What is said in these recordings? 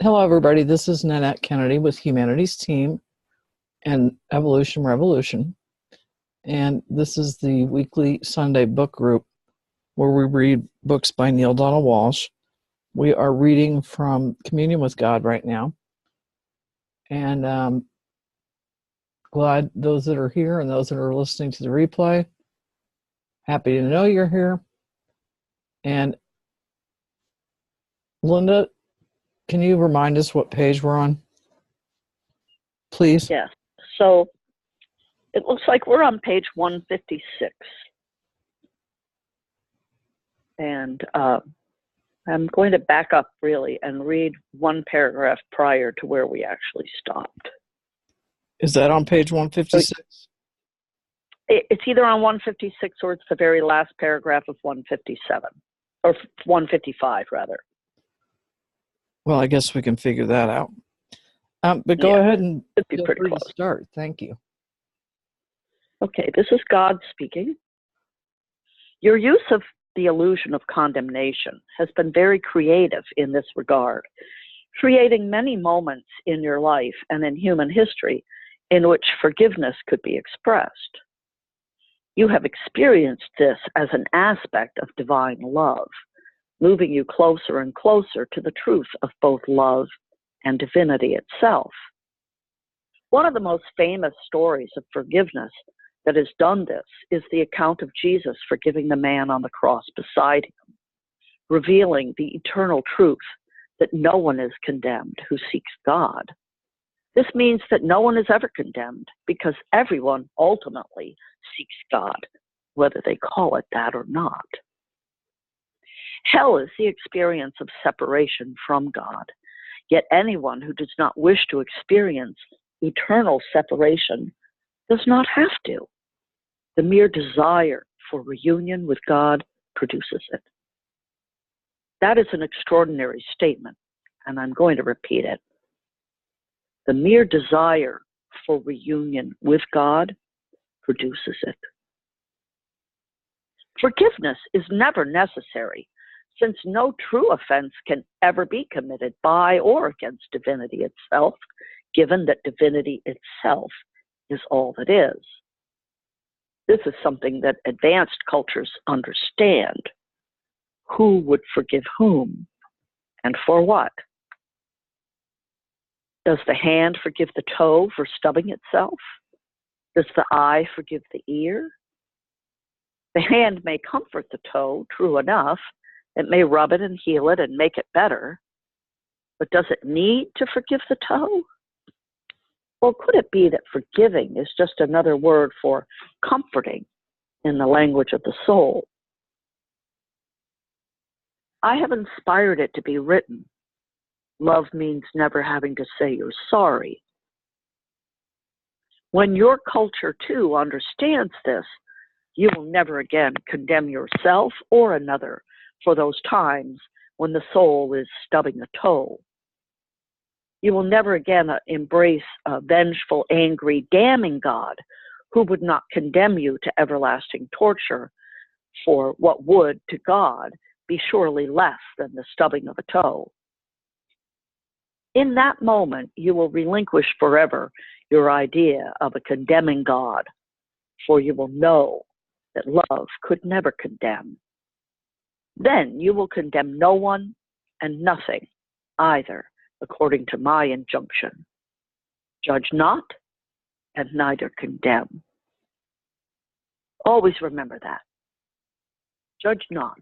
Hello, everybody. This is Nanette Kennedy with Humanities Team and Evolution Revolution. And this is the weekly Sunday book group where we read books by Neale Donald Walsch. We are reading from Communion with God right now. And glad those that are here and those that are listening to the replay. Happy to know you're here. And Linda, can you remind us what page we're on, please? Yes. So it looks like we're on page 156. And I'm going to back up really and read one paragraph prior to where we actually stopped. Is that on page 156? It's either on 156 or it's the very last paragraph of 157, or 155 rather. Well, I guess we can figure that out. But go ahead and feel free to start. Thank you. Okay, this is God speaking. Your use of the illusion of condemnation has been very creative in this regard, creating many moments in your life and in human history in which forgiveness could be expressed. You have experienced this as an aspect of divine love, moving you closer and closer to the truth of both love and divinity itself. One of the most famous stories of forgiveness that has done this is the account of Jesus forgiving the man on the cross beside him, revealing the eternal truth that no one is condemned who seeks God. This means that no one is ever condemned because everyone ultimately seeks God, whether they call it that or not. Hell is the experience of separation from God, yet anyone who does not wish to experience eternal separation does not have to. The mere desire for reunion with God produces it. That is an extraordinary statement, and I'm going to repeat it. The mere desire for reunion with God produces it. Forgiveness is never necessary, since no true offense can ever be committed by or against divinity itself, given that divinity itself is all that is. This is something that advanced cultures understand. Who would forgive whom, and for what? Does the hand forgive the toe for stubbing itself? Does the eye forgive the ear? The hand may comfort the toe, true enough. It may rub it and heal it and make it better. But does it need to forgive the toe? Or could it be that forgiving is just another word for comforting in the language of the soul? I have inspired it to be written. Love means never having to say you're sorry. When your culture too understands this, you will never again condemn yourself or another for those times when the soul is stubbing a toe. You will never again embrace a vengeful, angry, damning God who would not condemn you to everlasting torture for what would, to God, be surely less than the stubbing of a toe. In that moment, you will relinquish forever your idea of a condemning God, for you will know that love could never condemn. Then you will condemn no one and nothing either, according to my injunction. Judge not, and neither condemn. Always remember that. Judge not,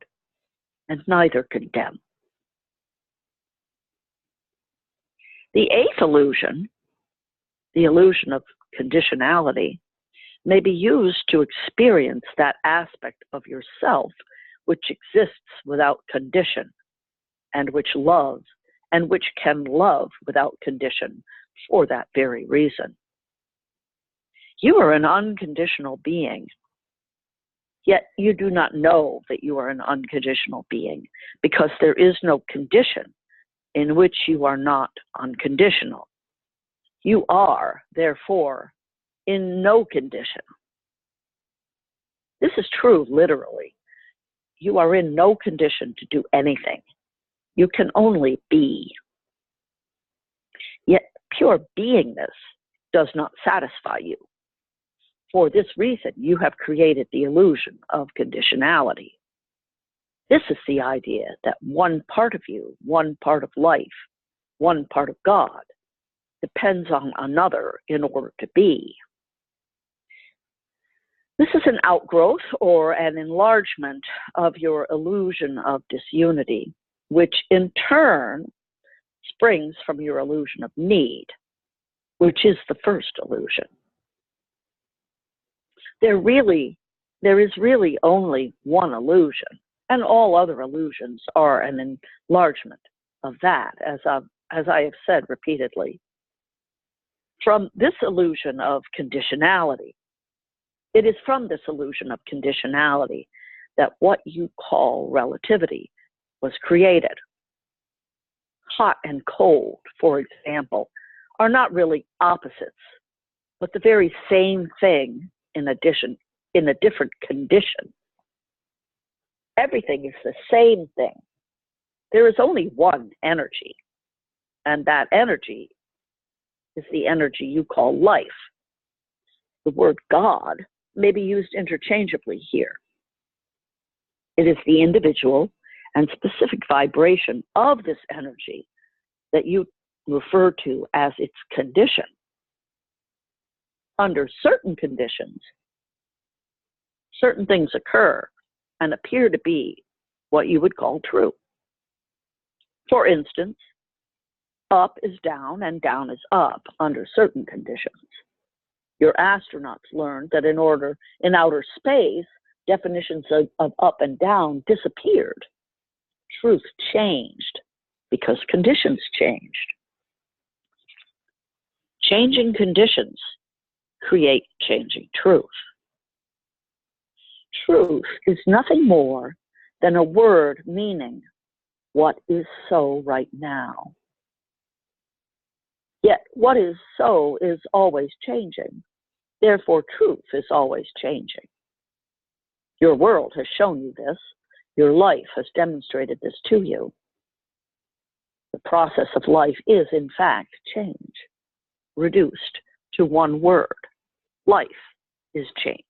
and neither condemn. The eighth illusion, the illusion of conditionality, may be used to experience that aspect of yourself which exists without condition, and which loves, and which can love without condition for that very reason. You are an unconditional being, yet you do not know that you are an unconditional being because there is no condition in which you are not unconditional. You are, therefore, in no condition. This is true literally. You are in no condition to do anything. You can only be. pure beingness does not satisfy you. For this reason, you have created the illusion of conditionality. This is the idea that one part of you, one part of life, one part of God, depends on another in order to be. This is an outgrowth or an enlargement of your illusion of disunity, which in turn springs from your illusion of need, which is the first illusion. There is really only one illusion, and all other illusions are an enlargement of that, as I have said repeatedly. From this illusion of conditionality, it is from this illusion of conditionality that what you call relativity was created. Hot and cold, for example, are not really opposites, but the very same thing in a different condition. Everything is the same thing. There is only one energy, and that energy is the energy you call life. The word God may be used interchangeably here. It is the individual and specific vibration of this energy that you refer to as its condition. Under certain conditions, certain things occur and appear to be what you would call true. For instance, up is down and down is up under certain conditions. Your astronauts learned that in outer space, definitions of up and down disappeared. Truth changed because conditions changed. Changing conditions create changing truth. Truth is nothing more than a word meaning what is so right now. Yet what is so is always changing. Therefore, truth is always changing. Your world has shown you this. Your life has demonstrated this to you. The process of life is, in fact, change, reduced to one word. Life is change.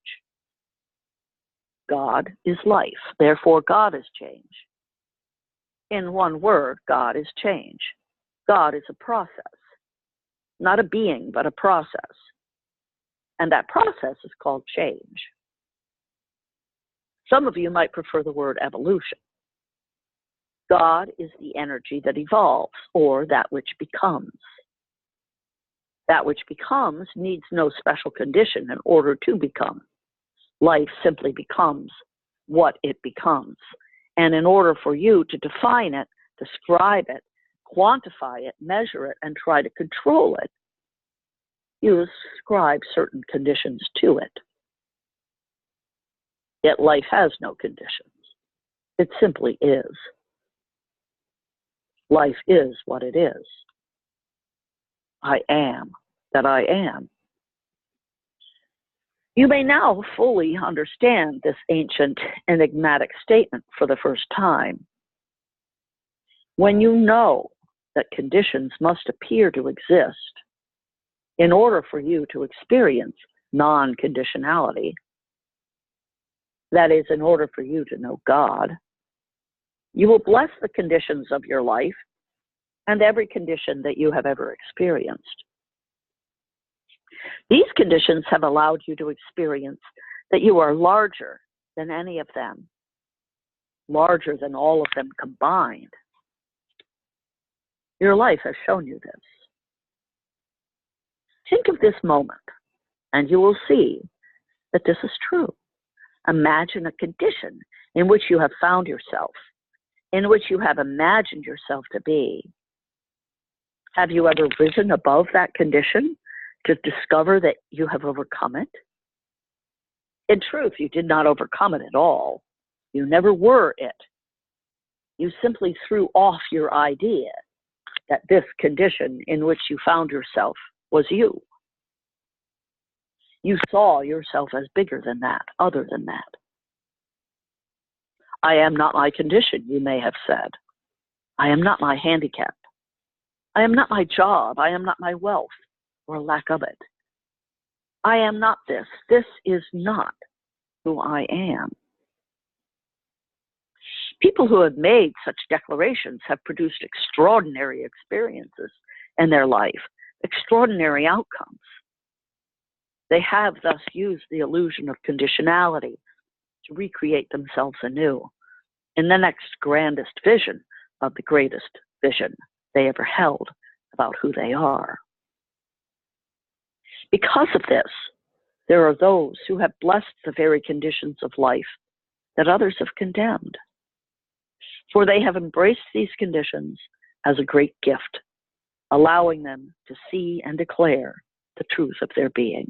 God is life. Therefore, God is change. In one word, God is change. God is a process. Not a being, but a process. And that process is called change. Some of you might prefer the word evolution. God is the energy that evolves, or that which becomes. That which becomes needs no special condition in order to become. Life simply becomes what it becomes. And in order for you to define it, describe it, quantify it, measure it, and try to control it, you ascribe certain conditions to it. Yet life has no conditions. It simply is. Life is what it is. I am that I am. You may now fully understand this ancient enigmatic statement for the first time. When you know that conditions must appear to exist in order for you to experience non-conditionality, that is, in order for you to know God, you will bless the conditions of your life and every condition that you have ever experienced. These conditions have allowed you to experience that you are larger than any of them, larger than all of them combined. Your life has shown you this. Think of this moment, and you will see that this is true. Imagine a condition in which you have found yourself, in which you have imagined yourself to be. Have you ever risen above that condition to discover that you have overcome it? In truth, you did not overcome it at all. You never were it. You simply threw off your idea that this condition in which you found yourself was you. You saw yourself as bigger than that, other than that. I am not my condition, you may have said. I am not my handicap. I am not my job. I am not my wealth or lack of it. I am not this. This is not who I am. People who have made such declarations have produced extraordinary experiences in their life, extraordinary outcomes. They have thus used the illusion of conditionality to recreate themselves anew in the next grandest vision of the greatest vision they ever held about who they are. Because of this, there are those who have blessed the very conditions of life that others have condemned. For they have embraced these conditions as a great gift, allowing them to see and declare the truth of their being.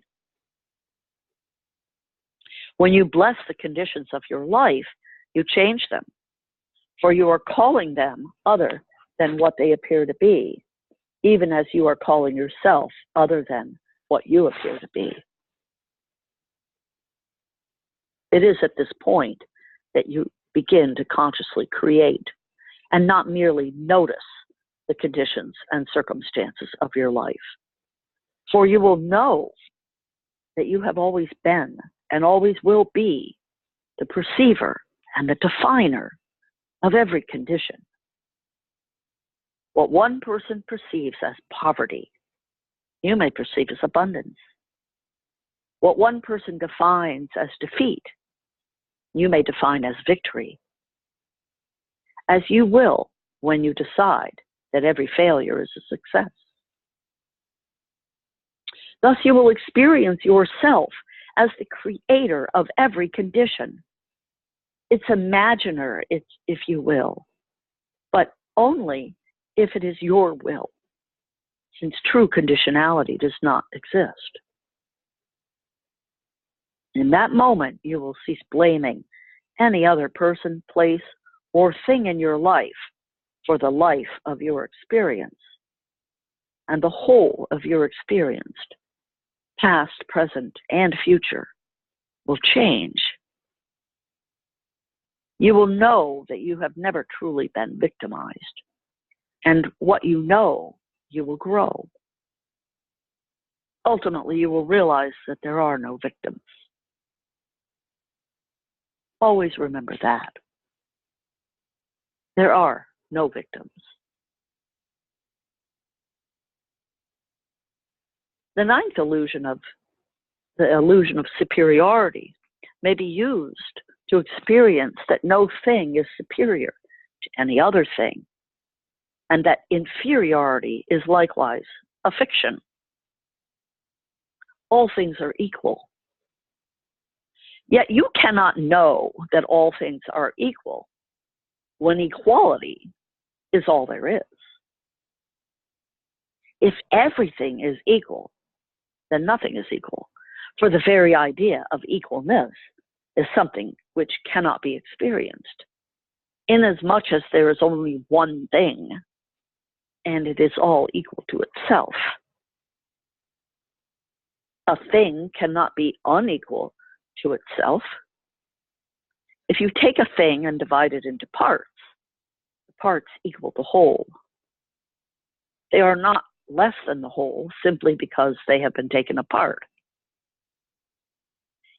When you bless the conditions of your life, you change them, for you are calling them other than what they appear to be, even as you are calling yourself other than what you appear to be. It is at this point that you begin to consciously create and not merely notice the conditions and circumstances of your life. For you will know that you have always been and always will be the perceiver and the definer of every condition. What one person perceives as poverty, you may perceive as abundance. What one person defines as defeat, you may define as victory. As you will when you decide that every failure is a success. Thus you will experience yourself as the creator of every condition. It's imaginer, if you will, but only if it is your will, since true conditionality does not exist. In that moment, you will cease blaming any other person, place, or thing in your life for the life of your experience, and the whole of your experienced, past, present, and future, will change. You will know that you have never truly been victimized, and what you know, you will grow. Ultimately, you will realize that there are no victims. Always remember that. There are no victims. The ninth illusion, the illusion of superiority, may be used to experience that no thing is superior to any other thing, and that inferiority is likewise a fiction. All things are equal. Yet you cannot know that all things are equal when equality is all there is. If everything is equal, then nothing is equal, for the very idea of equalness is something which cannot be experienced, inasmuch as there is only one thing, and it is all equal to itself. A thing cannot be unequal to itself. If you take a thing and divide it into parts, the parts equal the whole. They are not less than the whole simply because they have been taken apart.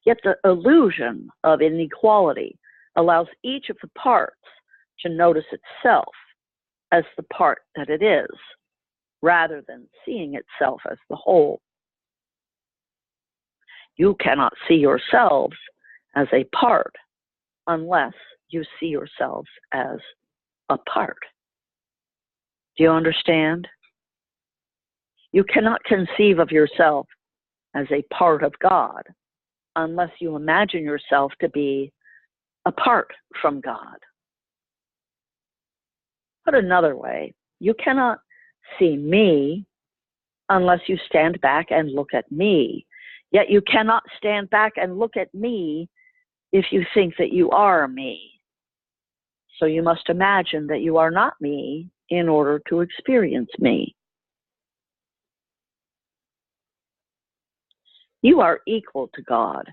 Yet the illusion of inequality allows each of the parts to notice itself as the part that it is, rather than seeing itself as the whole. You cannot see yourselves as a part unless you see yourselves as a part. Do you understand? You cannot conceive of yourself as a part of God unless you imagine yourself to be apart from God. Put another way, you cannot see me unless you stand back and look at me. Yet you cannot stand back and look at me if you think that you are me. So you must imagine that you are not me in order to experience me. You are equal to God,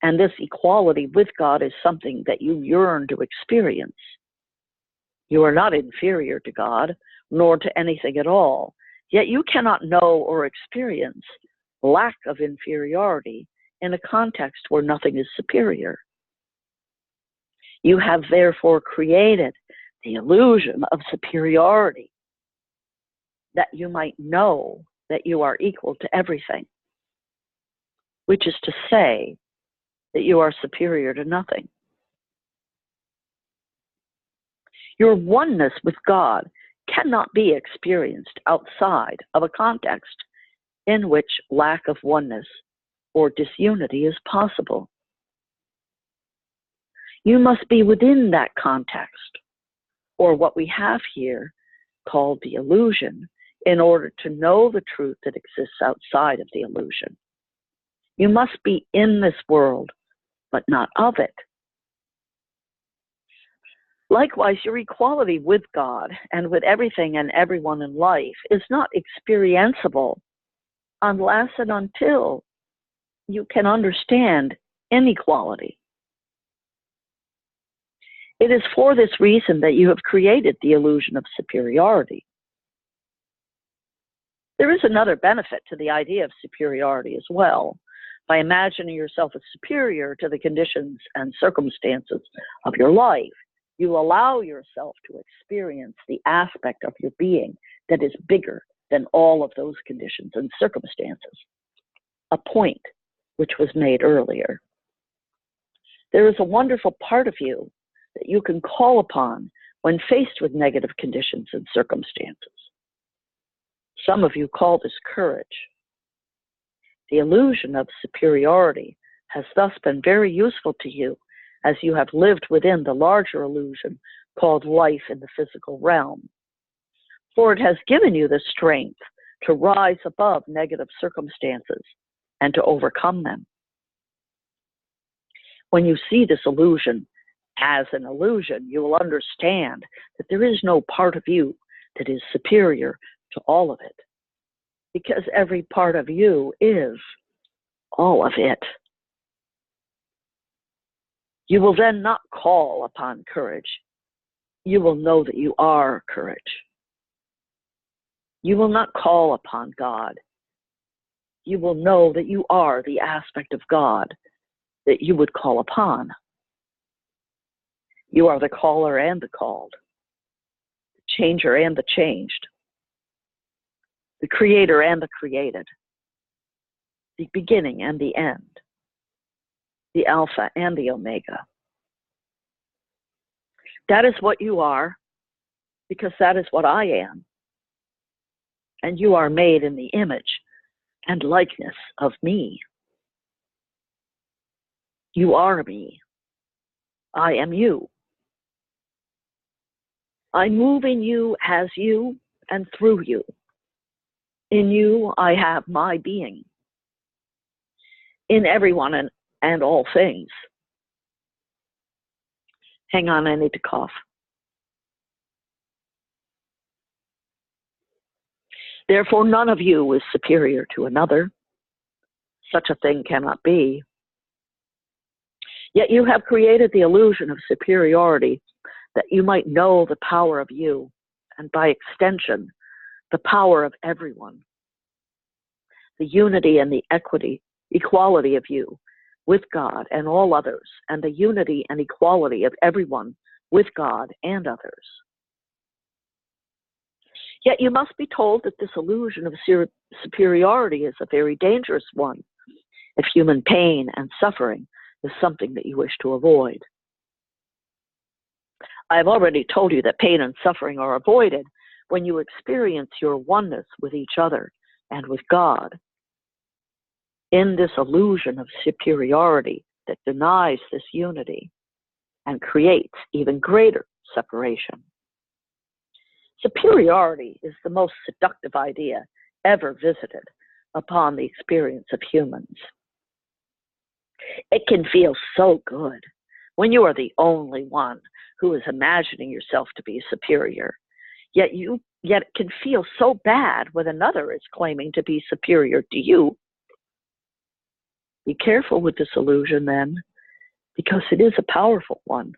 and this equality with God is something that you yearn to experience. You are not inferior to God, nor to anything at all, yet you cannot know or experience lack of inferiority in a context where nothing is superior. You have therefore created the illusion of superiority, that you might know that you are equal to everything, which is to say that you are superior to nothing. Your oneness with God cannot be experienced outside of a context in which lack of oneness or disunity is possible. You must be within that context, or what we have here called the illusion, in order to know the truth that exists outside of the illusion. You must be in this world, but not of it. Likewise, your equality with God and with everything and everyone in life is not experienceable unless and until you can understand inequality. It is for this reason that you have created the illusion of superiority. There is another benefit to the idea of superiority as well. By imagining yourself as superior to the conditions and circumstances of your life, you allow yourself to experience the aspect of your being that is bigger than all of those conditions and circumstances, a point which was made earlier. There is a wonderful part of you that you can call upon when faced with negative conditions and circumstances. Some of you call this courage. The illusion of superiority has thus been very useful to you as you have lived within the larger illusion called life in the physical realm. For it has given you the strength to rise above negative circumstances and to overcome them. When you see this illusion as an illusion, you will understand that there is no part of you that is superior to all of it, because every part of you is all of it. You will then not call upon courage. You will know that you are courage. You will not call upon God. You will know that you are the aspect of God that you would call upon. You are the caller and the called, the changer and the changed, the creator and the created, the beginning and the end, the Alpha and the Omega. That is what you are, because that is what I am. And you are made in the image and likeness of me. You are me. I am you. I move in you as you and through you. In you, I have my being. In everyone and all things. Hang on, I need to cough. Therefore, none of you is superior to another. Such a thing cannot be. Yet you have created the illusion of superiority that you might know the power of you, and by extension, the power of everyone. The unity and the equality of you with God and all others, and the unity and equality of everyone with God and others. Yet you must be told that this illusion of superiority is a very dangerous one, if human pain and suffering is something that you wish to avoid. I have already told you that pain and suffering are avoided when you experience your oneness with each other and with God. In this illusion of superiority that denies this unity and creates even greater separation. Superiority is the most seductive idea ever visited upon the experience of humans. It can feel so good when you are the only one who is imagining yourself to be superior, yet it can feel so bad when another is claiming to be superior to you. Be careful with this illusion then, because it is a powerful one.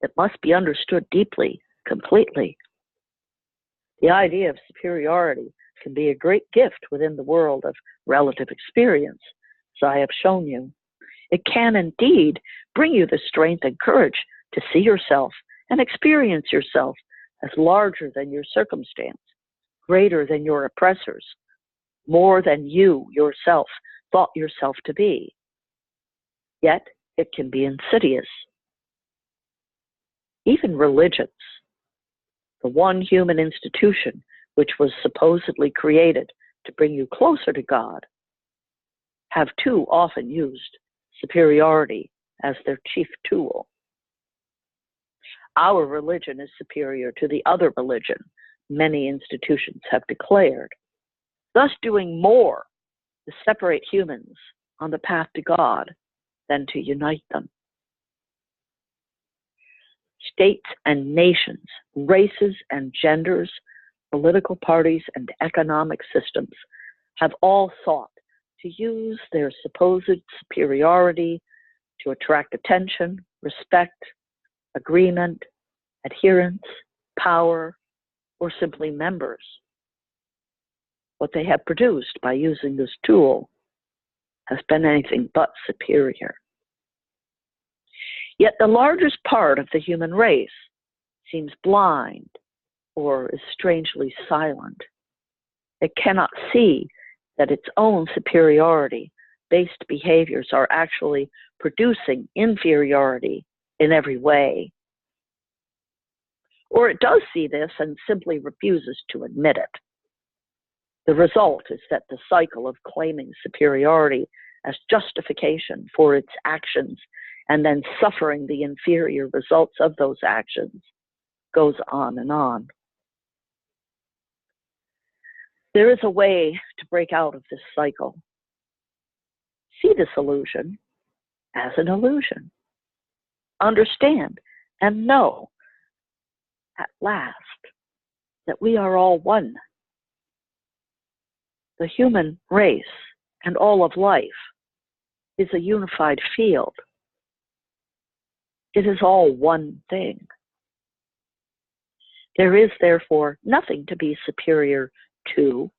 It must be understood deeply, completely. The idea of superiority can be a great gift within the world of relative experience, as I have shown you. It can indeed bring you the strength and courage to see yourself and experience yourself as larger than your circumstance, greater than your oppressors, more than you yourself thought yourself to be. Yet it can be insidious. Even religions, the one human institution which was supposedly created to bring you closer to God, have too often used superiority as their chief tool. Our religion is superior to the other religion many institutions have declared, thus doing more to separate humans on the path to God than to unite them. States and nations, races and genders, political parties and economic systems have all sought to use their supposed superiority to attract attention, respect, agreement, adherence, power, or simply members. What they have produced by using this tool has been anything but superior. Yet the largest part of the human race seems blind or is strangely silent. It cannot see that its own superiority-based behaviors are actually producing inferiority in every way. Or it does see this and simply refuses to admit it. The result is that the cycle of claiming superiority as justification for its actions and then suffering the inferior results of those actions goes on and on. There is a way to break out of this cycle. See this illusion as an illusion. Understand and know at last that we are all one. The human race and all of life is a unified field. It is all one thing. There is therefore nothing to be superior to,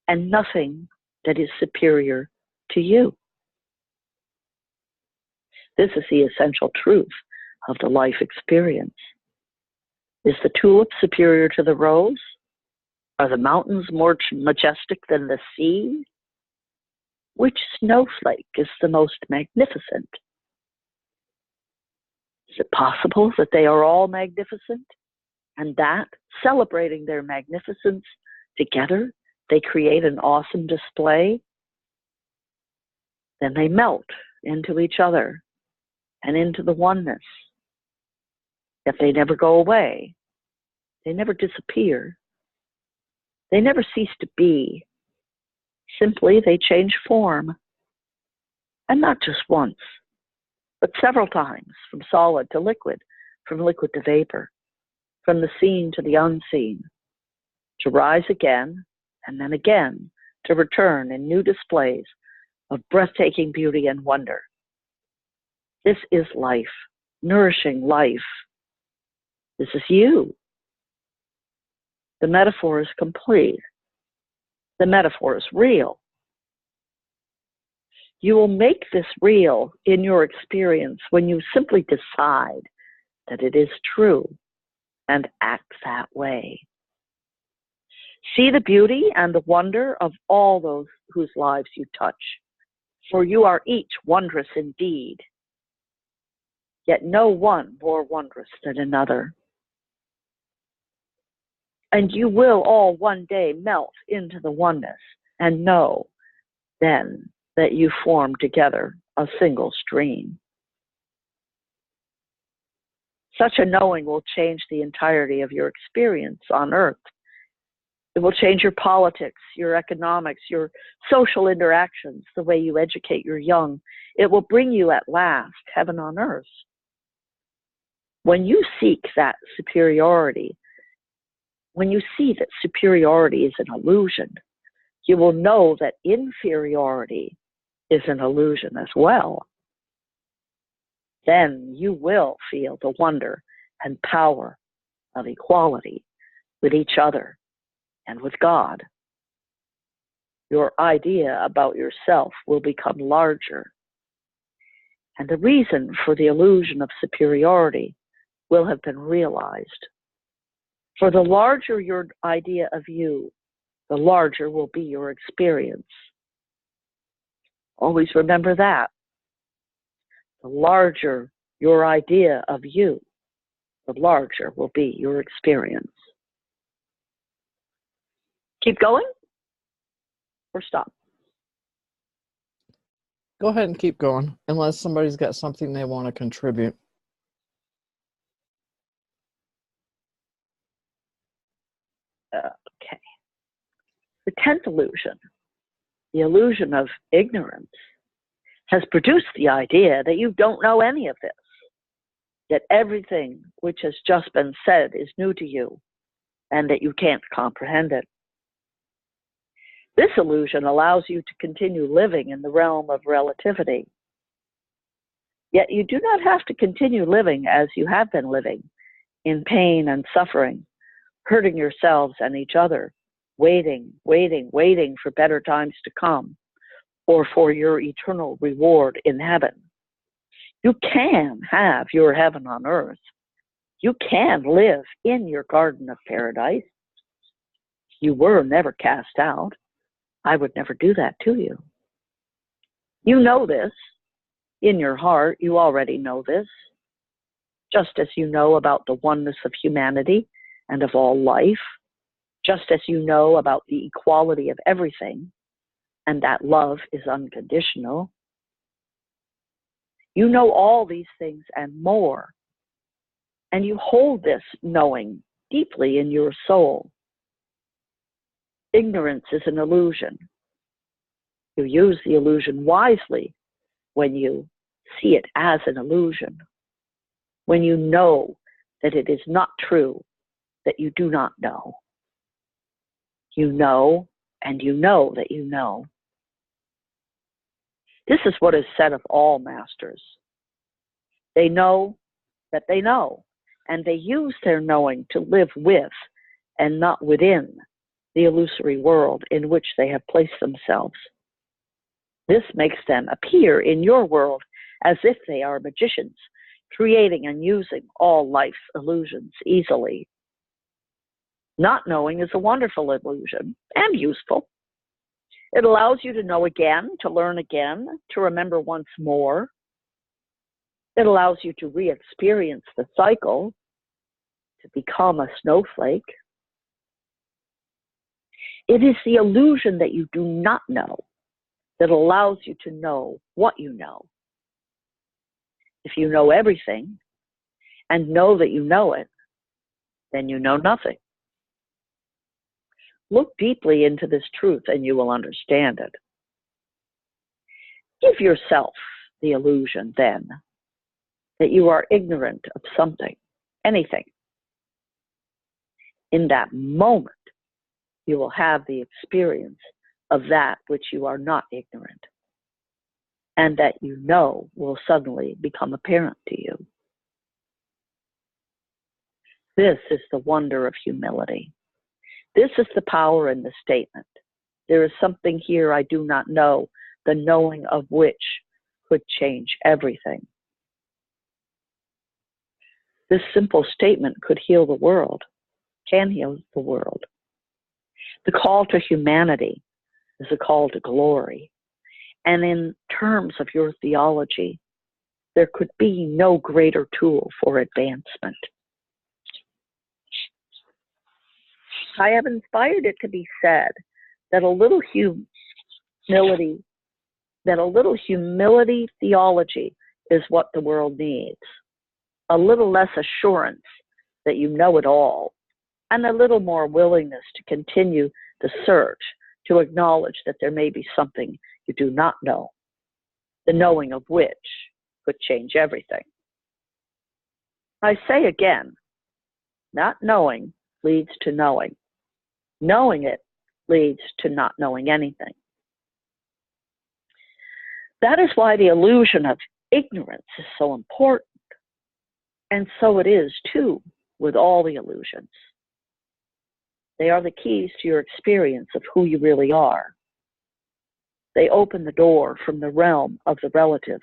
and nothing that is superior to you. This is the essential truth of the life experience. Is the tulip superior to the rose? Are the mountains more majestic than the sea? Which snowflake is the most magnificent? Is it possible that they are all magnificent, and that, celebrating their magnificence together, they create an awesome display? Then they melt into each other and into the oneness. Yet they never go away. They never disappear. They never cease to be. Simply, they change form. And not just once, but several times, from solid to liquid, from liquid to vapor, from the seen to the unseen, to rise again, and then again, to return in new displays of breathtaking beauty and wonder. This is life, nourishing life. This is you. The metaphor is complete. The metaphor is real. You will make this real in your experience when you simply decide that it is true and act that way. See the beauty and the wonder of all those whose lives you touch, for you are each wondrous indeed, yet no one more wondrous than another. And you will all one day melt into the oneness and know then that you form together a single stream. Such a knowing will change the entirety of your experience on earth. It will change your politics, your economics, your social interactions, the way you educate your young. It will bring you at last heaven on earth. When you seek that superiority, when you see that superiority is an illusion, you will know that inferiority is an illusion as well. then you will feel the wonder and power of equality with each other and with God. Your idea about yourself will become larger, and the reason for the illusion of superiority will have been realized. For the larger your idea of you, the larger will be your experience. Always remember that. The larger your idea of you, the larger will be your experience. Keep going or stop? Go ahead and keep going, unless somebody's got something they want to contribute. Okay. The 10th illusion, the illusion of ignorance, has produced the idea that you don't know any of this, that everything which has just been said is new to you, and that you can't comprehend it. This illusion allows you to continue living in the realm of relativity. Yet you do not have to continue living as you have been living, in pain and suffering, hurting yourselves and each other, waiting for better times to come, or for your eternal reward in heaven. You can have your heaven on earth. You can live in your garden of paradise. You were never cast out. I would never do that to you. You know this. In your heart, you already know this. Just as you know about the oneness of humanity and of all life, just as you know about the equality of everything, and that love is unconditional. You know all these things and more, and you hold this knowing deeply in your soul. Ignorance is an illusion. You use the illusion wisely when you see it as an illusion, when you know that it is not true, that you do not know. You know, and you know that you know. This is what is said of all masters. They know that they know, and they use their knowing to live with and not within the illusory world in which they have placed themselves. This makes them appear in your world as if they are magicians, creating and using all life's illusions easily. Not knowing is a wonderful illusion and useful. It allows you to know again, to learn again, to remember once more. It allows you to re-experience the cycle, to become a snowflake. It is the illusion that you do not know that allows you to know what you know. If you know everything and know that you know it, then you know nothing. Look deeply into this truth and you will understand it. Give yourself the illusion then that you are ignorant of something, anything. In that moment, you will have the experience of that which you are not ignorant, and that you know will suddenly become apparent to you. This is the wonder of humility. This is the power in the statement. There is something here I do not know, the knowing of which could change everything. This simple statement could heal the world, can heal the world. The call to humanity is a call to glory. And in terms of your theology, there could be no greater tool for advancement. I have inspired it to be said that a little humility theology is what the world needs. A little less assurance that you know it all, and a little more willingness to continue the search, to acknowledge that there may be something you do not know, the knowing of which could change everything. I say again, not knowing leads to knowing. Knowing it leads to not knowing anything. That is why the illusion of Ignorance is so important, and so it is too with all the illusions. They are the keys to your experience of who you really are. They open the door from the realm of the relative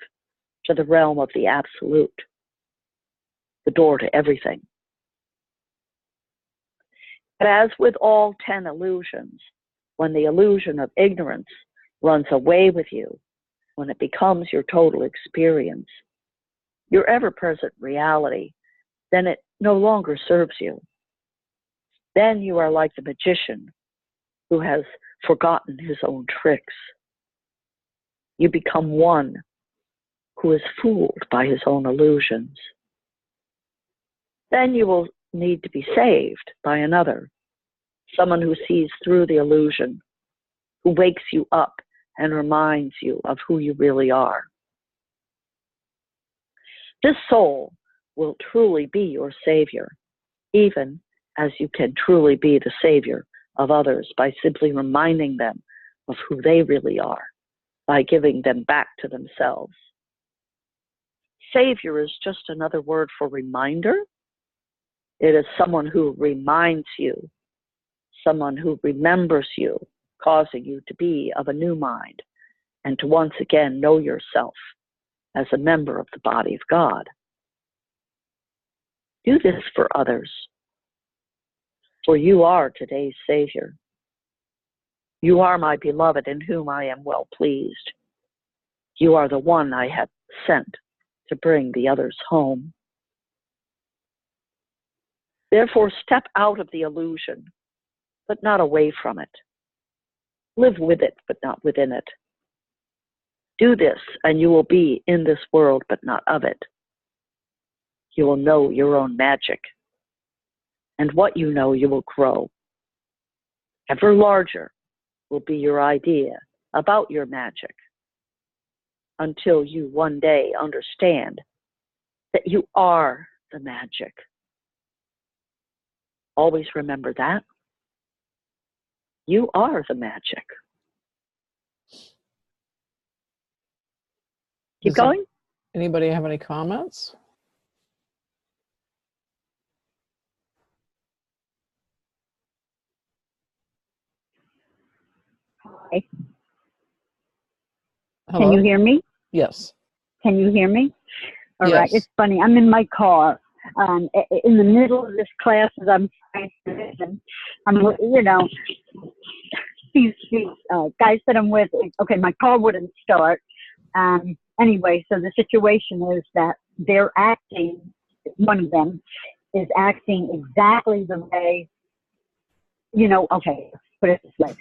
to the realm of the absolute, the door to everything. But as with all 10 illusions, when the illusion of ignorance runs away with you, when it becomes your total experience, your ever-present reality, then it no longer serves you. Then you are like the magician who has forgotten his own tricks. You become one who is fooled by his own illusions. Then you will need to be saved by another, someone who sees through the illusion, who wakes you up and reminds you of who you really are. This soul will truly be your savior, even as you can truly be the savior of others by simply reminding them of who they really are, by giving them back to themselves. Savior is just another word for reminder. It is someone who reminds you, someone who remembers you, causing you to be of a new mind and to once again know yourself as a member of the body of God. Do this for others, for you are today's Savior. You are my beloved in whom I am well pleased. You are the one I have sent to bring the others home. Therefore, step out of the illusion, but not away from it. Live with it, but not within it. Do this, and you will be in this world, but not of it. You will know your own magic, and what you know, you will grow. Ever larger will be your idea about your magic, until you one day understand that you are the magic. Always remember that. You are the magic. Keep going. Anybody have any comments? Hi. Hello? Can you hear me? Yes. Can you hear me? All right. Yes. It's funny. I'm in my car. In the middle of this class, as I'm trying to listen, these guys that I'm with. Okay, my car wouldn't start. Anyway, so the situation is that they're acting. One of them is acting exactly the way. Okay, put it this way.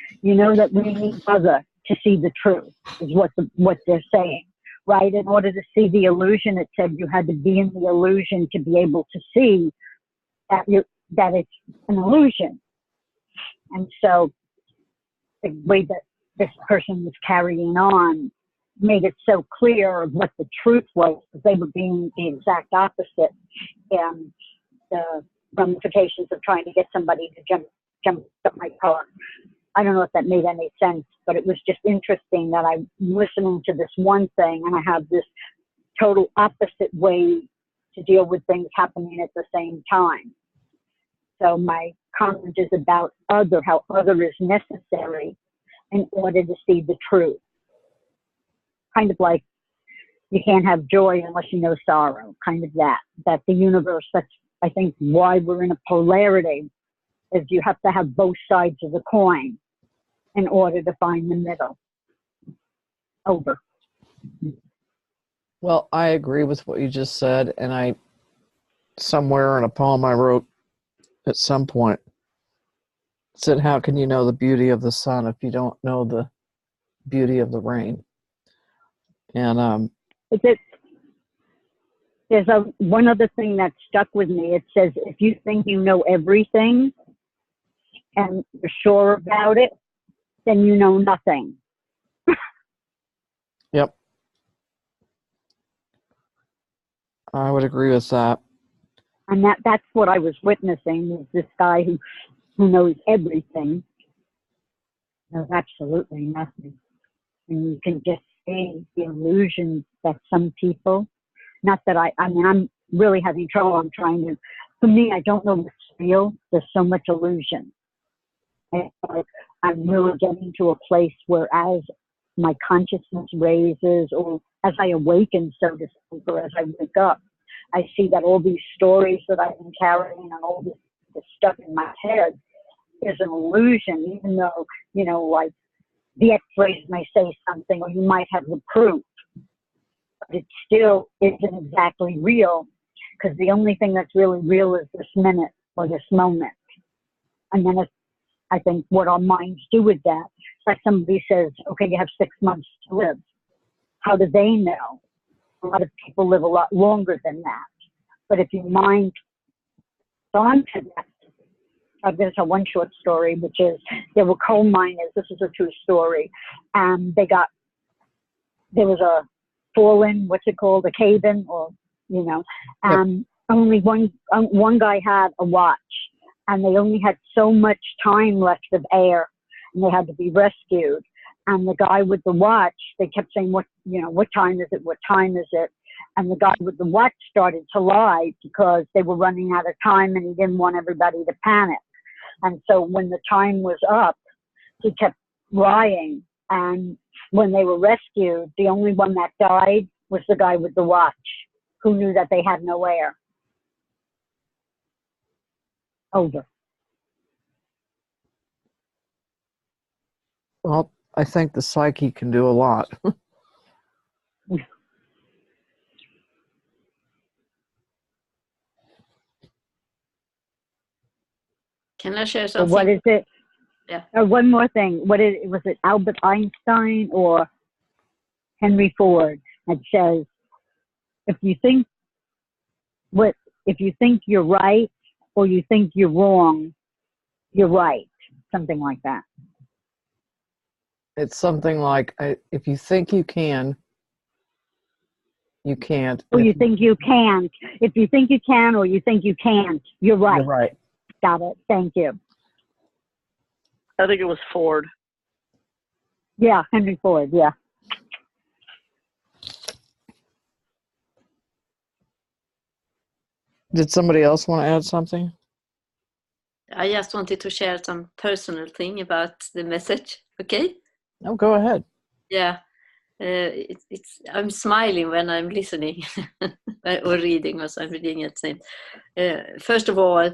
That we need other to see the truth is what they're saying, right? In order to see the illusion, it said you had to be in the illusion to be able to see that it's an illusion. And so the way that this person was carrying on made it so clear of what the truth was, because they were being the exact opposite. And the ramifications of trying to get somebody to jump up my car. I don't know if that made any sense, but it was just interesting that I'm listening to this one thing and I have this total opposite way to deal with things happening at the same time. So my comment is about how other is necessary in order to see the truth. Kind of like you can't have joy unless you know sorrow, kind of that the universe, that's I think why we're in a polarity, is you have to have both sides of the coin in order to find the middle. Over. Well, I agree with what you just said, and somewhere in a poem I wrote at some point said, how can you know the beauty of the sun if you don't know the beauty of the rain? And there's one other thing that stuck with me. It says, if you think you know everything and you're sure about it, then you know nothing. Yep. I would agree with that. And that's what I was witnessing, is this guy who knows everything, knows absolutely nothing. And you can just see the illusions that some people, not that I mean, I'm really having trouble. I'm trying to, for me, I don't know what's real. There's so much illusion. And like, I'm really getting to a place where as my consciousness raises or as I awaken, so to speak, or as I wake up, I see that all these stories that I've been carrying and all this stuff in my head is an illusion, even though, you know, like the x-rays may say something or you might have the proof, but it still isn't exactly real, because the only thing that's really real is this minute or this moment. And then I think what our minds do with that, it's like somebody says, okay, you have 6 months to live. How do they know? A lot of people live a lot longer than that. But if your mind gone to that, I'm going to tell one short story, which is there were coal miners. This is a true story. And there was a fallen, what's it called, a cave-in, or, you know, only one guy had a watch, and they only had so much time left of air, and they had to be rescued. And the guy with the watch, they kept saying, what time is it? What time is it? And the guy with the watch started to lie because they were running out of time and he didn't want everybody to panic. And so when the time was up, he kept lying. And when they were rescued, the only one that died was the guy with the watch, who knew that they had no air. Over. Well, I think the psyche can do a lot. Can I share So something? what is it? Yeah. One more thing. Was it Albert Einstein or Henry Ford that says, if you think you're right or you think you're wrong, you're right. Something like that. It's something like, if you think you can, you can't. Or you think you can't. If you think you can or you think you can't, you're right. You're right. Got it. Thank you. I think it was Ford. Yeah, Henry Ford, yeah. Did somebody else want to add something? I just wanted to share some personal thing about the message. Okay? No, go ahead. Yeah. I'm smiling when I'm listening or reading, or I'm reading at the same. First of all,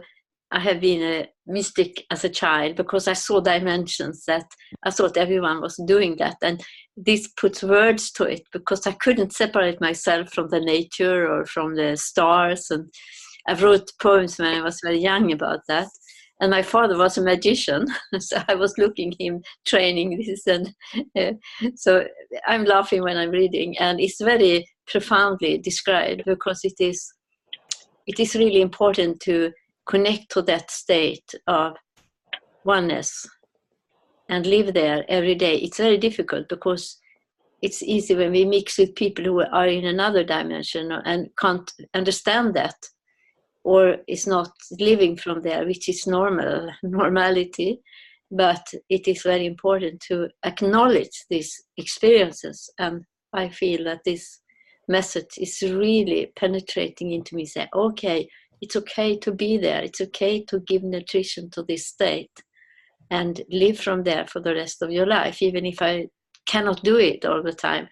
I have been a mystic as a child because I saw dimensions that I thought everyone was doing that. And this puts words to it because I couldn't separate myself from the nature or from the stars. And I wrote poems when I was very young about that. And my father was a magician, so I was looking him training this. And so I'm laughing when I'm reading. And it's very profoundly described because it is really important to connect to that state of oneness and live there every day. It's very difficult because it's easy when we mix with people who are in another dimension and can't understand that, or is not living from there, which is normality. But it is very important to acknowledge these experiences. And I feel that this message is really penetrating into me, say, okay, it's okay to be there. It's okay to give nutrition to this state and live from there for the rest of your life. Even if I cannot do it all the time,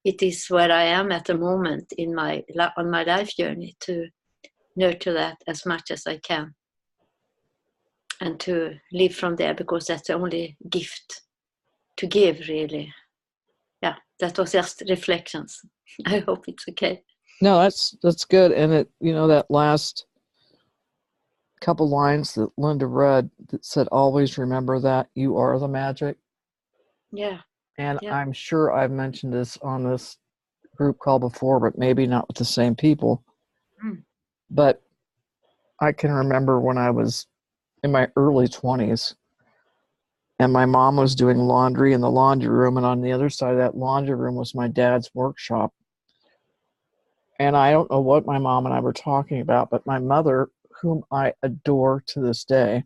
it is where I am at the moment on my life journey, to nurture that as much as I can and to live from there, because that's the only gift to give, really. Yeah, that was just reflections. I hope it's okay. No, that's good. And it, that last couple lines that Linda read that said, always remember that you are the magic. Yeah. And yeah. I'm sure I've mentioned this on this group call before, but maybe not with the same people. But I can remember when I was in my early 20s and my mom was doing laundry in the laundry room, and on the other side of that laundry room was my dad's workshop. And I don't know what my mom and I were talking about, but my mother, whom I adore to this day,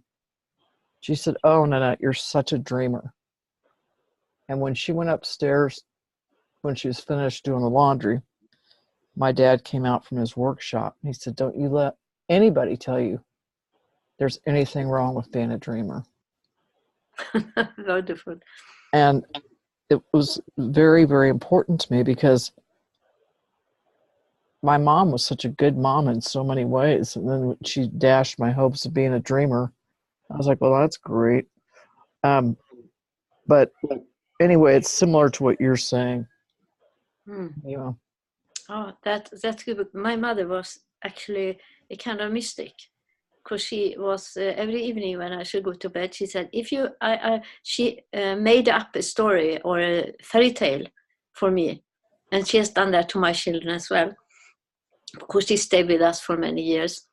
she said, "Oh, Nanette, you're such a dreamer." And when she went upstairs when she was finished doing the laundry, my dad came out from his workshop. And he said, "Don't you let anybody tell you there's anything wrong with being a dreamer." Wonderful. And it was very, very important to me because my mom was such a good mom in so many ways. And then she dashed my hopes of being a dreamer. I was like, well, that's great. But anyway, it's similar to what you're saying. You know. Oh, that's good. My mother was actually a kind of mystic, because she was every evening when I should go to bed, she said, she made up a story or a fairy tale for me, and she has done that to my children as well, because she stayed with us for many years,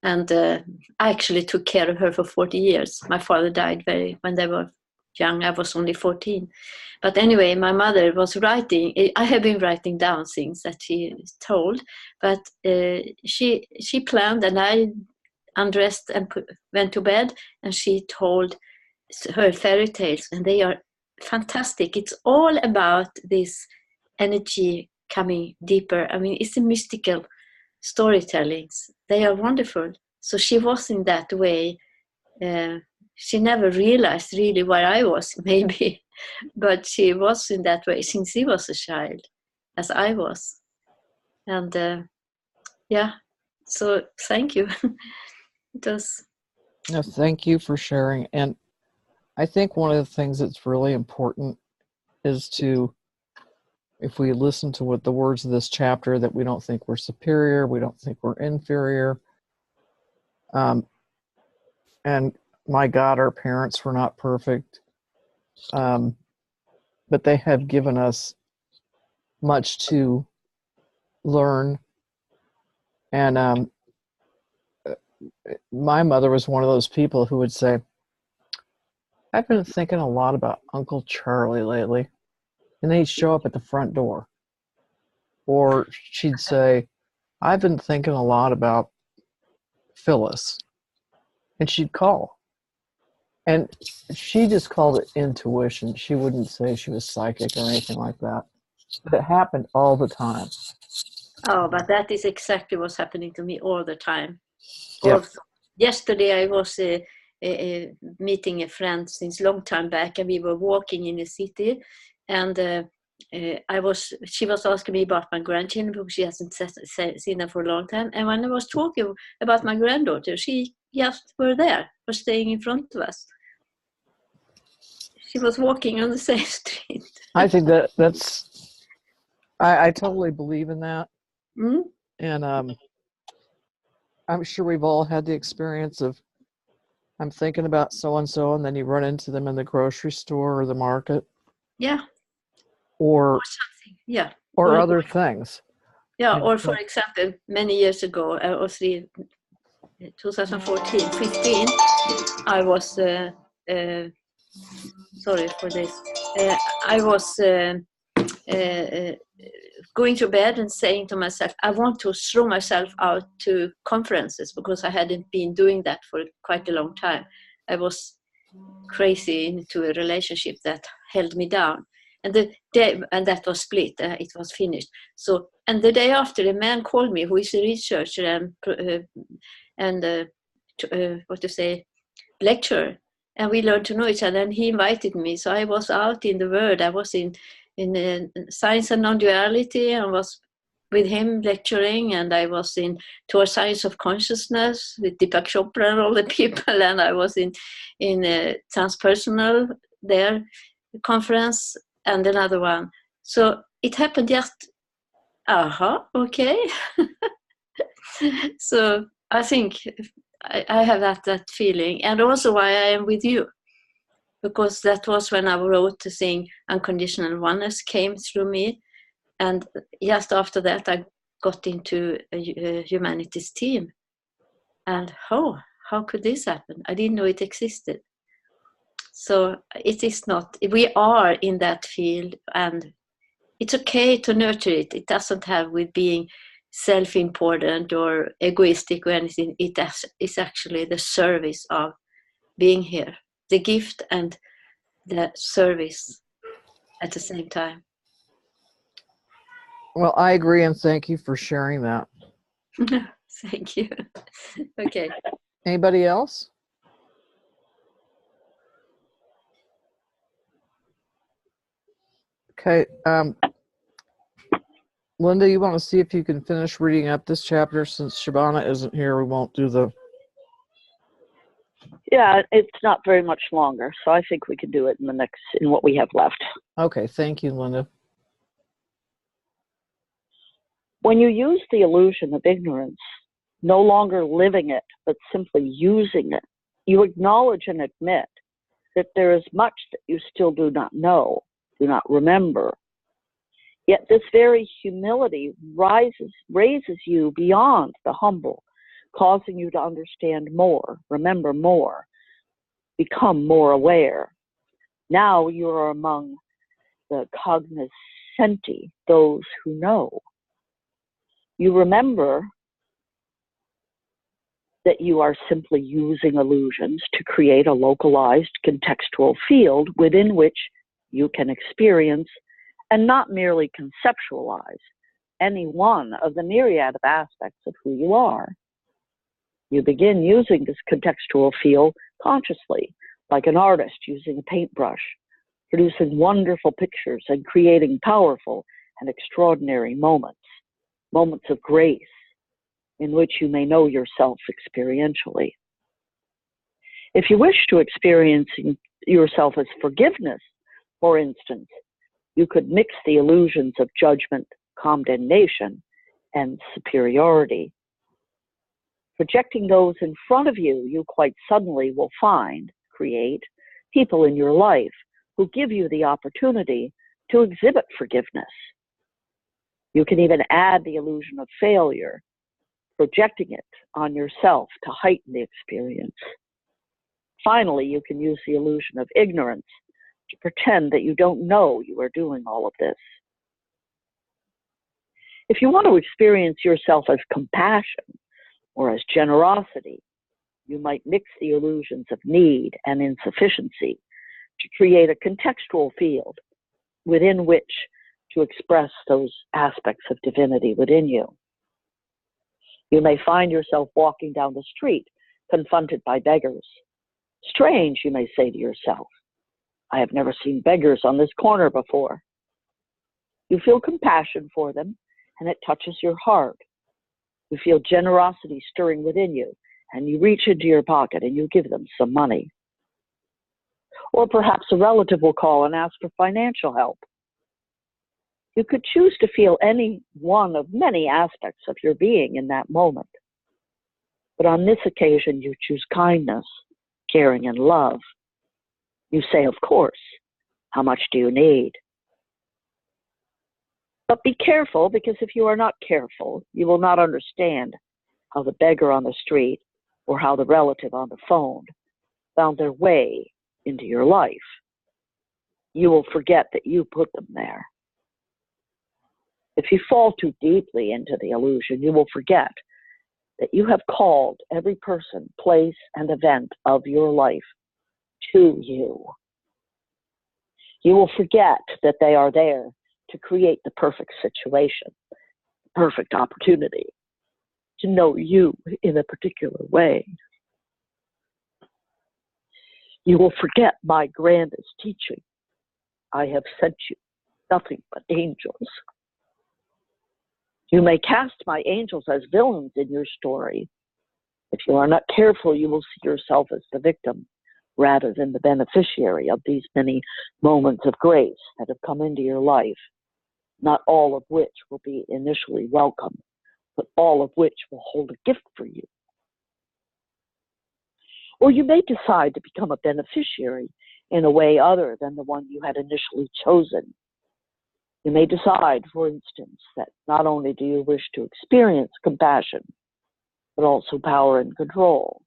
and I actually took care of her for 40 years. My father died when they were young. I was only 14. But anyway, my mother was writing. I have been writing down things that she told, but she planned, and I undressed and went to bed, and she told her fairy tales, and they are fantastic. It's all about this energy coming deeper. I mean, it's a mystical storytellings. They are wonderful. So she was in that way. She never realized really where I was, maybe, but she was in that way since she was a child, as I was. And yeah, so thank you. It was. No, thank you for sharing. And I think one of the things that's really important is to, if we listen to what the words of this chapter, that we don't think we're superior, we don't think we're inferior. And my God, our parents were not perfect, but they have given us much to learn. And my mother was one of those people who would say, "I've been thinking a lot about Uncle Charlie lately." And then he'd show up at the front door. Or she'd say, "I've been thinking a lot about Phyllis." And she'd call. And she just called it intuition. She wouldn't say she was psychic or anything like that. But it happened all the time. Oh, but that is exactly what's happening to me all the time. Yep. Yesterday I was meeting a friend since long time back, and we were walking in the city, and she was asking me about my grandchildren, because she hasn't seen them for a long time. And when I was talking about my granddaughter, she just were there, was staying in front of us. She was walking on the same street. I think I totally believe in that. Mm-hmm. And I'm sure we've all had the experience of, I'm thinking about so-and-so, and then you run into them in the grocery store or the market. Yeah. Or something. Yeah. Or other things. Yeah, or for example, many years ago, 2014, 15, I was, sorry for this, I was going to bed and saying to myself, I want to throw myself out to conferences, because I hadn't been doing that for quite a long time. I was crazy into a relationship that held me down. And that was split. It was finished. So, and the day after, a man called me who is a researcher and lecturer, and we learned to know each other. And he invited me. So I was out in the world. I was in Science and Non-Duality, and was with him lecturing, and I was towards Science of Consciousness with Deepak Chopra and all the people, and I was in Transpersonal there conference, and another one. So it happened just, okay. So I think I have that feeling, and also why I am with you, because that was when I wrote the thing Unconditional Oneness came through me, and just after that I got into a humanities team, and how could this happen? I didn't know it existed. So it is not, we are in that field, and it's okay to nurture it. It doesn't have with being self-important or egoistic or anything. It's actually the service of being here, the gift and the service at the same time. Well, I agree, and thank you for sharing that. Thank you. Okay. Anybody else? Okay. Linda, you want to see if you can finish reading up this chapter? Since Shabana isn't here, we won't do the... Yeah, it's not very much longer, so I think we can do it in what we have left. Okay, thank you, Linda. When you use the illusion of ignorance, no longer living it, but simply using it, you acknowledge and admit that there is much that you still do not know, do not remember. Yet this very humility raises you beyond the humble, causing you to understand more, remember more, become more aware. Now you are among the cognoscenti, those who know. You remember that you are simply using illusions to create a localized contextual field within which you can experience and not merely conceptualize any one of the myriad of aspects of who you are. You begin using this contextual field consciously, like an artist using a paintbrush, producing wonderful pictures and creating powerful and extraordinary moments, moments of grace in which you may know yourself experientially. If you wish to experience yourself as forgiveness, for instance, you could mix the illusions of judgment, condemnation, and superiority. Projecting those in front of you, you quite suddenly will create people in your life who give you the opportunity to exhibit forgiveness. You can even add the illusion of failure, projecting it on yourself to heighten the experience. Finally, you can use the illusion of ignorance to pretend that you don't know you are doing all of this. If you want to experience yourself as compassion or as generosity, you might mix the illusions of need and insufficiency to create a contextual field within which to express those aspects of divinity within you. You may find yourself walking down the street, confronted by beggars. Strange, you may say to yourself. I have never seen beggars on this corner before. You feel compassion for them, and it touches your heart. You feel generosity stirring within you, and you reach into your pocket and you give them some money. Or perhaps a relative will call and ask for financial help. You could choose to feel any one of many aspects of your being in that moment. But on this occasion, you choose kindness, caring, and love. You say, of course, how much do you need? But be careful, because if you are not careful, you will not understand how the beggar on the street or how the relative on the phone found their way into your life. You will forget that you put them there. If you fall too deeply into the illusion, you will forget that you have called every person, place, and event of your life to you. You will forget that they are there to create the perfect situation, the perfect opportunity to know you in a particular way. You will forget my grandest teaching. I have sent you nothing but angels. You may cast my angels as villains in your story. If you are not careful, you will see yourself as the victim rather than the beneficiary of these many moments of grace that have come into your life, not all of which will be initially welcome, but all of which will hold a gift for you. Or you may decide to become a beneficiary in a way other than the one you had initially chosen. You may decide, for instance, that not only do you wish to experience compassion, but also power and control.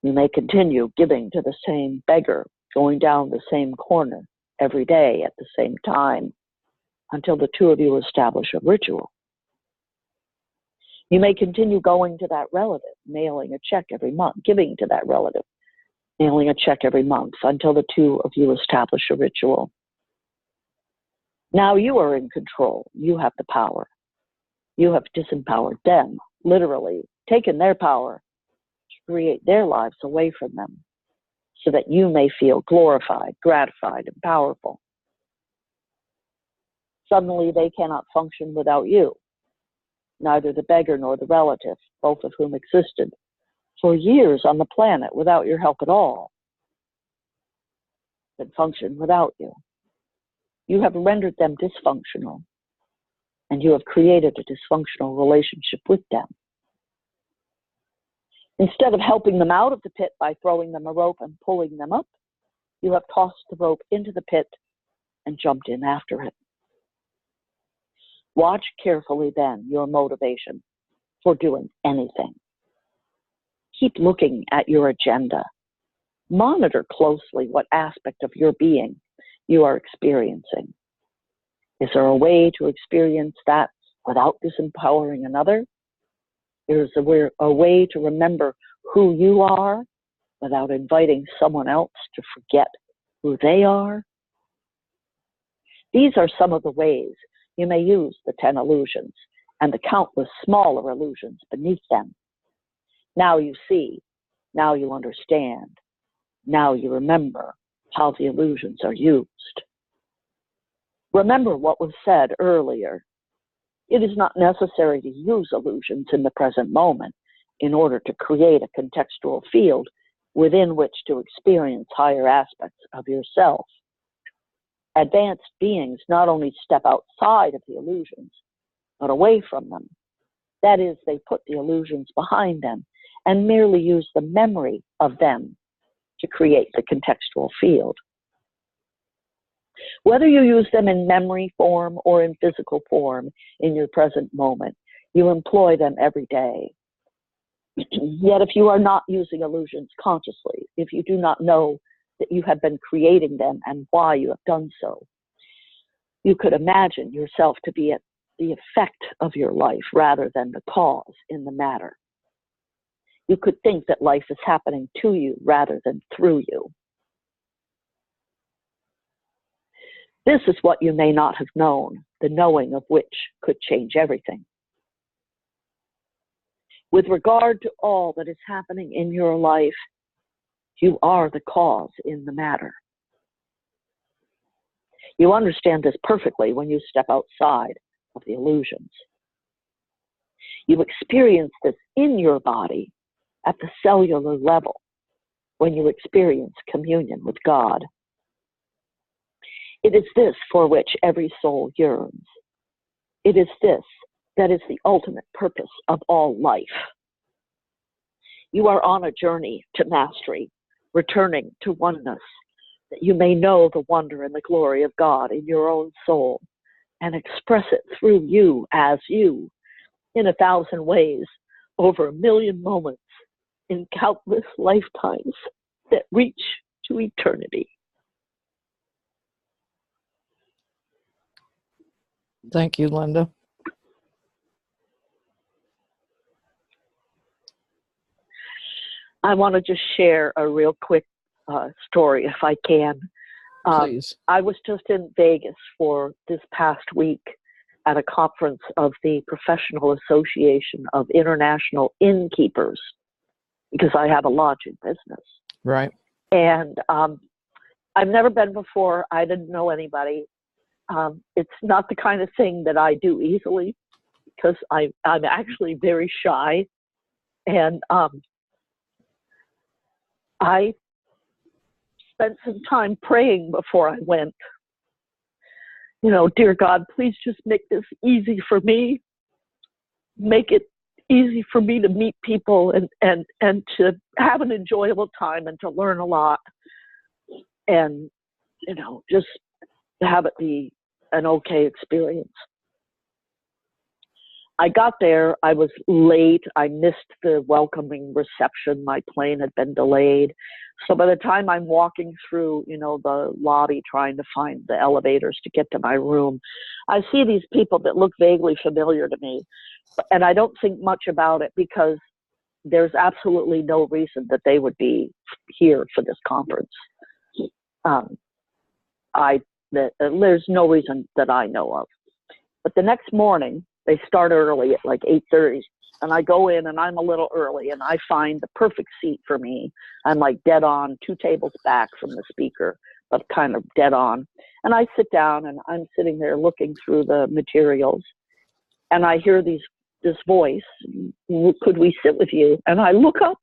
You may continue giving to the same beggar, going down the same corner every day at the same time, until the two of you establish a ritual. You may continue going to that relative, mailing a check every month, giving to that relative, mailing a check every month, until the two of you establish a ritual. Now you are in control. You have the power. You have disempowered them, literally taken their power to create their lives away from them so that you may feel glorified, gratified, and powerful. Suddenly they cannot function without you, neither the beggar nor the relative, both of whom existed for years on the planet without your help at all, can function without you. You have rendered them dysfunctional, and you have created a dysfunctional relationship with them. Instead of helping them out of the pit by throwing them a rope and pulling them up, you have tossed the rope into the pit and jumped in after it. Watch carefully then your motivation for doing anything. Keep looking at your agenda. Monitor closely what aspect of your being you are experiencing. Is there a way to experience that without disempowering another? Is there a way to remember who you are without inviting someone else to forget who they are? These are some of the ways you may use the 10 illusions and the countless smaller illusions beneath them. Now you see, now you understand, now you remember how the illusions are used. Remember what was said earlier. It is not necessary to use illusions in the present moment in order to create a contextual field within which to experience higher aspects of yourself. Advanced beings not only step outside of the illusions, but away from them. That is, they put the illusions behind them and merely use the memory of them to create the contextual field. Whether you use them in memory form or in physical form in your present moment, you employ them every day. Yet if you are not using illusions consciously, if you do not know that you have been creating them and why you have done so, you could imagine yourself to be at the effect of your life rather than the cause in the matter. You could think that life is happening to you rather than through you. This is what you may not have known, the knowing of which could change everything. With regard to all that is happening in your life, you are the cause in the matter. You understand this perfectly when you step outside of the illusions. You experience this in your body at the cellular level when you experience communion with God. It is this for which every soul yearns. It is this that is the ultimate purpose of all life. You are on a journey to mastery, returning to oneness, that you may know the wonder and the glory of God in your own soul and express it through you as you in 1,000 ways over 1,000,000 moments in countless lifetimes that reach to eternity. Thank you, Linda. I want to just share a real quick story, if I can. Please. I was just in Vegas for this past week at a conference of the Professional Association of International Innkeepers, because I have a lodging business. Right. And I've never been before. I didn't know anybody. It's not the kind of thing that I do easily, because I'm actually very shy. And I spent some time praying before I went. You know, dear God, please just make this easy for me. Make it easy for me to meet people and to have an enjoyable time and to learn a lot. And, you know, just to have it be an okay experience. I got there, I was late, I missed the welcoming reception, my plane had been delayed. So by the time I'm walking through, you know, the lobby trying to find the elevators to get to my room, I see these people that look vaguely familiar to me. And I don't think much about it because there's absolutely no reason that they would be here for this conference. I There's no reason that I know of. But the next morning, they start early at like 8:30. And I go in and I'm a little early and I find the perfect seat for me. I'm like dead on, 2 tables back from the speaker, but kind of dead on. And I sit down and I'm sitting there looking through the materials. And I hear this voice, could we sit with you? And I look up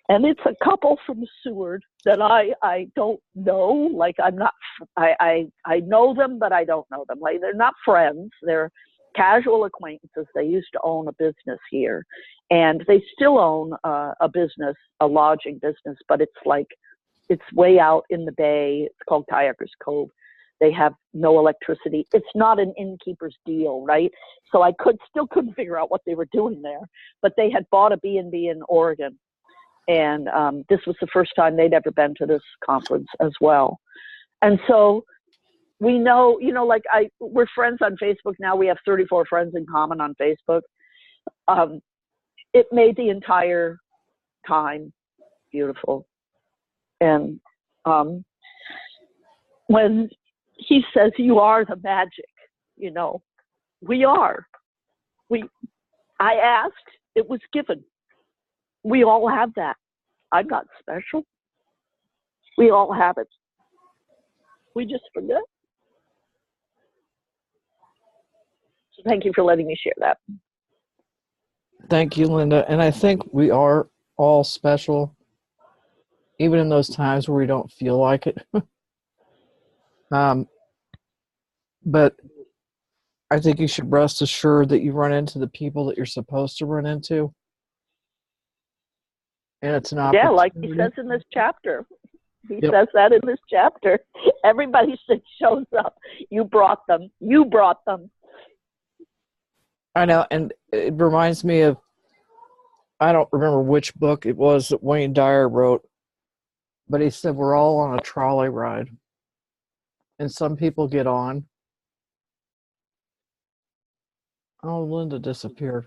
and it's a couple from Seward that I don't know. Like I'm not, I know them, but I don't know them. Like they're not friends. They're casual acquaintances. They used to own a business here, and they still own a business, a lodging business, but it's way out in the bay. It's called Kayakers Cove. They have no electricity. It's not an innkeeper's deal, right? So I couldn't figure out what they were doing there, but they had bought a B&B in Oregon. And this was the first time they'd ever been to this conference as well. And so we know, like we're friends on Facebook now. We have 34 friends in common on Facebook. It made the entire time beautiful. And when he says, you are the magic, we are. I asked, it was given. We all have that. I'm not special. We all have it. We just forget. So thank you for letting me share that. Thank you, Linda. And I think we are all special, even in those times where we don't feel like it. But I think you should rest assured that you run into the people that you're supposed to run into. And it's not. Yeah, like he says in this chapter. He says that in this chapter. Everybody shows up. You brought them. You brought them. I know, and it reminds me of, I don't remember which book it was that Wayne Dyer wrote, but he said we're all on a trolley ride. And some people get on. Oh, Linda disappeared.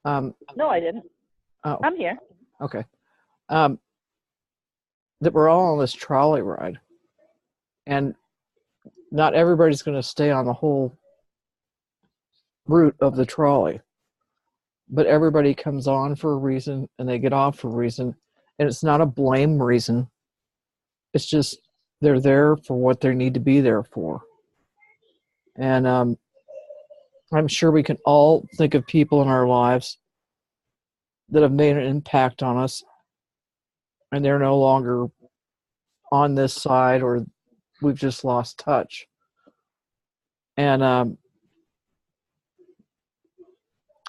No, I didn't. Oh. I'm here. Okay. That we're all on this trolley ride. And not everybody's going to stay on the whole route of the trolley. But everybody comes on for a reason and they get off for a reason. And it's not a blame reason. It's just they're there for what they need to be there for. And I'm sure we can all think of people in our lives that have made an impact on us, and they're no longer on this side, or we've just lost touch. And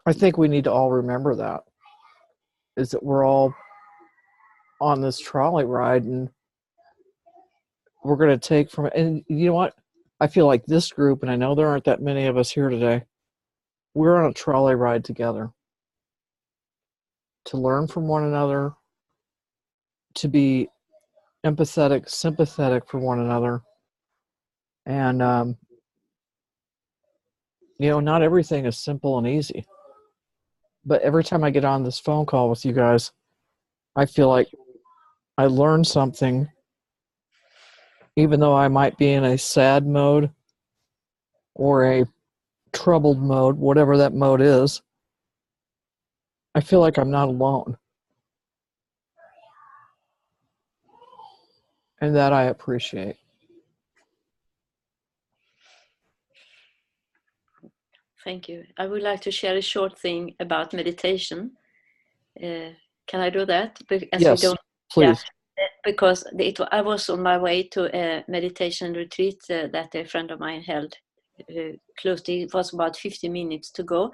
I think we need to all remember that, is that we're all on this trolley ride, and we're going to take from it. And you know what? I feel like this group, and I know there aren't that many of us here today, we're on a trolley ride together to learn from one another, to be empathetic, sympathetic for one another. And, not everything is simple and easy. But every time I get on this phone call with you guys, I feel like I learned something, even though I might be in a sad mode or a troubled mode, whatever that mode is. I feel like I'm not alone. And that I appreciate. Thank you. I would like to share a short thing about meditation. Can I do that? Yes, please. Yeah, because I was on my way to a meditation retreat that a friend of mine held close to. It was about 50 minutes to go.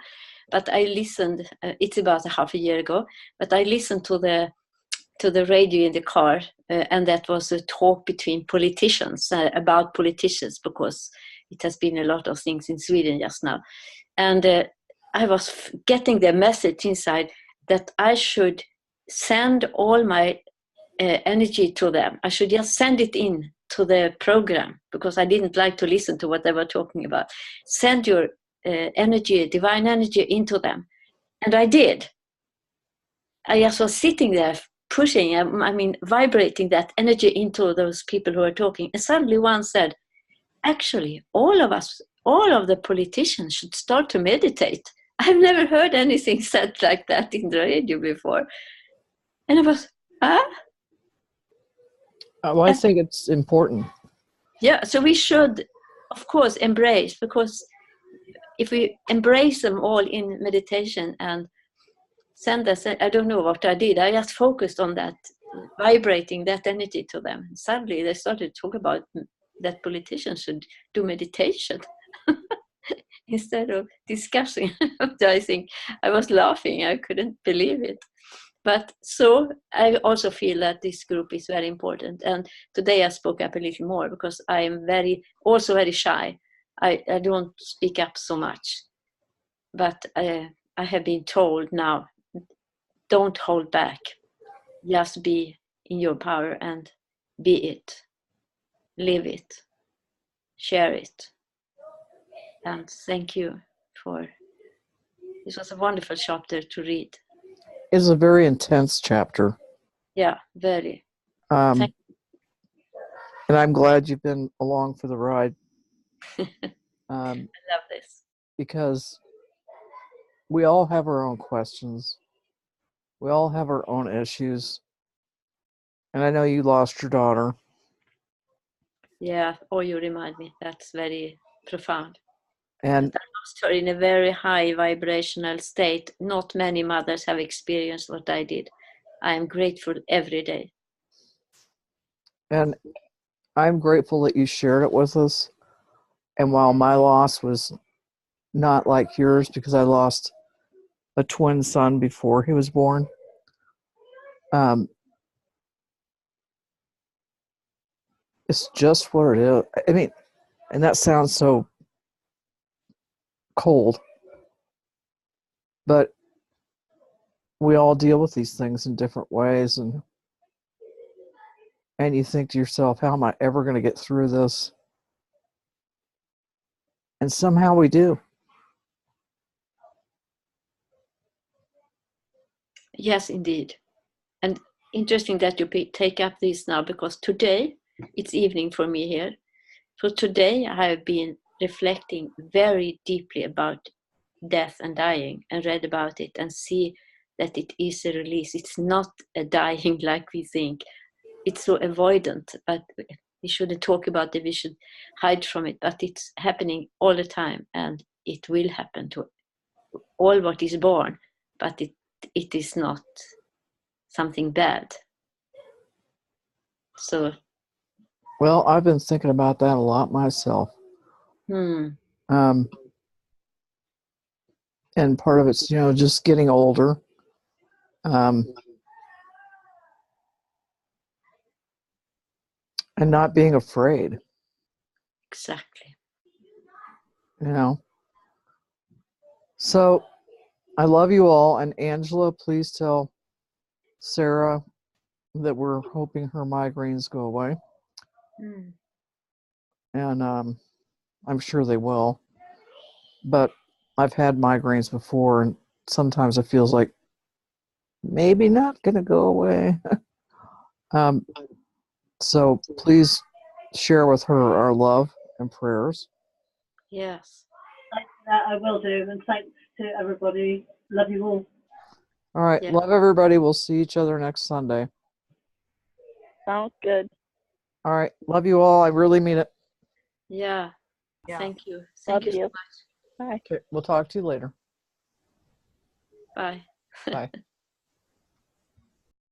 But I listened, it's about a half a year ago, but I listened to the radio in the car, and that was a talk between politicians, about politicians, because it has been a lot of things in Sweden just now. And I was getting the message inside that I should send all my energy to them. I should just send it in to the program, because I didn't like to listen to what they were talking about. Send your energy, divine energy, into them. And I did. I just was sitting there pushing, vibrating that energy into those people who are talking. And suddenly one said, actually, all of us, all of the politicians should start to meditate. I've never heard anything said like that in the radio before. And I was, huh? Well, I think it's important. Yeah, so we should, of course, embrace, because if we embrace them all in meditation and send us, I don't know what I did, I just focused on that, vibrating that energy to them. And suddenly they started to talk about that politicians should do meditation instead of discussing. I think I was laughing, I couldn't believe it. But so I also feel that this group is very important. And today I spoke up a little more because I am also very shy. I don't speak up so much. But I have been told now, don't hold back. Just be in your power and be it. Live it. Share it. And thank you this was a wonderful chapter to read. It's a very intense chapter. Yeah, very. And I'm glad you've been along for the ride. I love this. Because we all have our own questions. We all have our own issues. And I know you lost your daughter. Yeah, you remind me. That's very profound. And I lost her in a very high vibrational state. Not many mothers have experienced what I did. I am grateful every day. And I'm grateful that you shared it with us. And while my loss was not like yours, because I lost a twin son before he was born, it's just what it is. I mean, and that sounds so cold, but we all deal with these things in different ways, and you think to yourself, how am I ever going to get through this? And somehow we do. Yes, indeed. And interesting that you take up this now, because today, it's evening for me here. So today I have been reflecting very deeply about death and dying, and read about it and see that it is a release. It's not a dying like we think. It's so avoidant, but we shouldn't talk about it. We should hide from it, but it's happening all the time, and it will happen to all what is born, but it is not something bad. So, well, I've been thinking about that a lot myself. And part of it's, just getting older. And not being afraid. Exactly. So I love you all. And Angela, please tell Sarah that we're hoping her migraines go away. And I'm sure they will. But I've had migraines before, and sometimes it feels like maybe not going to go away. So please share with her our love and prayers. Yes. I will do, and thanks to everybody. Love you all. All right. Yeah. Love everybody. We'll see each other next Sunday. Sounds good. All right. Love you all. I really mean it. Yeah. Thank you. Thank you so so much. Bye. Okay. We'll talk to you later. Bye. Bye.